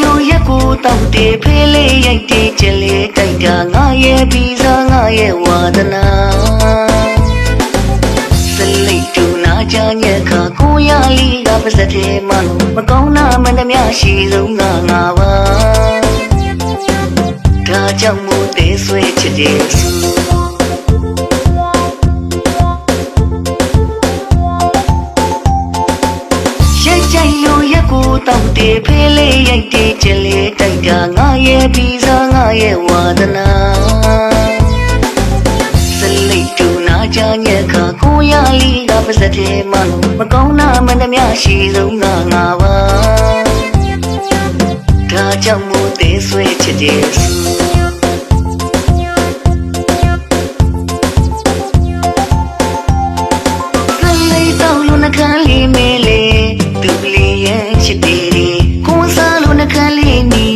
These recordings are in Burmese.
လို့ရက်ကိုတောက်တယ်ဖေးလေးရိုက်တယ်ချစ်လေးတိုက်တာငါရဲ့ပြီးစားငါရဲ့ဝါဒနာစလိတ်တူနာချညက်ခါကိုရလီကပါစတဲ့မလို့မကောင်းတာမှန်သမျှရှိဆုံးငါပါဒါကြောင့်မို့သေးဆွဲချစ်တယ်စုလို့ရက်ကိုတောက်တယ်ဖေးလေးရိုက်တယ်ချစ်လေးတိုက်တာငါရဲ့ပြီးစားငါရဲ့ဝါဒနာစလိတ်တူနာချညက်ခါကိုရလီကပါစတဲ့မလို့မကောင်းတာမှန်သမျှရှိဆုံးငါပါဒါကြောင့်မို့သေးဆွဲချစ်တယ်စုနှခမ်းလေးမဲလေသူလေးရဲ့ချစ်တယ်ကိုယ်စားလို့နှခမ်းလေးနီ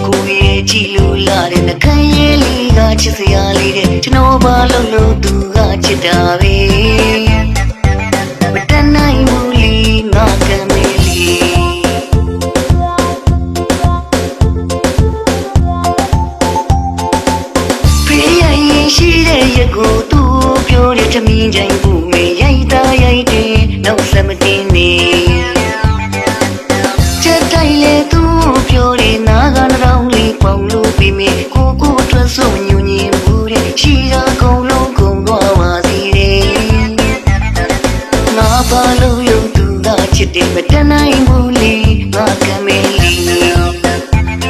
ကိုရဲ့ကြည့်လို့လာတဲ့နှခမ်းရဲ့လေးကချစ်စရာလေးတဲ့ကျွန်တော်ဘာလို့သူကချစ်တာပဲမတန်နိုင်ဘူးလီငါကမဲလီဖေးရရင်ရှိတဲ့ရက်ကိုသူ့ပြောတဲ့ထမင်းကြိုင်ဘူးမေရိုက်တာရိုက်တယ်နောက်စမတင်နေချက်တိုင်းလေသူ့ပြောတဲ့နာကနှောင်းလေးပေါင်လို့ပြီးမေကိုအတွက်ဆိုညူညင်ဘူးတဲ့ရှိတာကုန်လုံးကုန်သွားပါစီတဲ့ငါဘာလို့ယုံသူကချစ်တယ်မတန်နိုင်ဘူးလေငါကမဲလီလို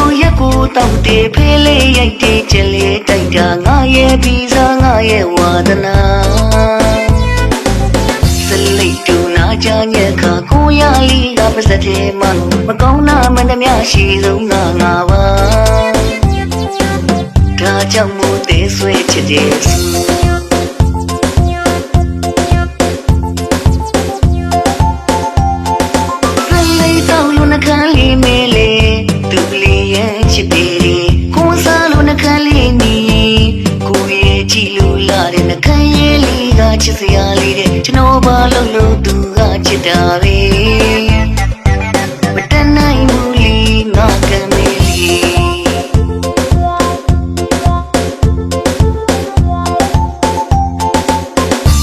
့ရက်ကိုတောက်တယ်ဖေးလေးရိုက်တယ်ချစ်လေးတိုက်တာငါရဲ့ပြီးစားငါရဲ့ဝါဒနာစလိတ်တူနာချညက်ခါကိုရလီကပါစတဲ့မလို့မကောင်းတာမှန်သမျှရှိဆုံးငါပါဒါကြောင့်မို့သေးဆွဲချစ်တယ်စုနှခမ်းလေးမဲလေသူလေးရဲ့ချစ်တယ်ကိုယ်စားလို့နှခမ်းလေးနီကိုရဲ့ကြည့်လို့လာတဲ့နှခမ်းရဲ့လေးကချစ်စရာလေးတဲ့ကျွန်တော်ဘာလို့သူကချစ်တာပဲမတန်နိုင်ဘူးလီငါကမဲလီ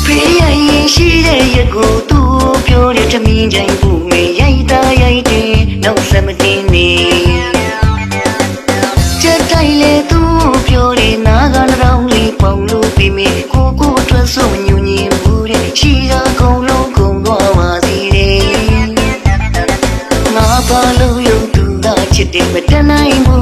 ဖေးရရင်ရှိတဲ့ရက်ကိုသူ့ပြောတဲ့ထမင်းကြိုင်ဘူးမေရိုက်တာရိုက်တယ်နောက်စမတင်နေချက်တိုင်းလေသူ့ပြောတဲ့နာကနှောင်းလေးပေါင်လို့ပြီးမေကိုအတွက်ဆိုညူညင်ဘူးတဲ့ရှိတာကုန်လုံးကုန်သွားပါစီတဲ့ငါဘာလို့ယုံသူကချစ်တယ်မတန်နိုင်ဘူး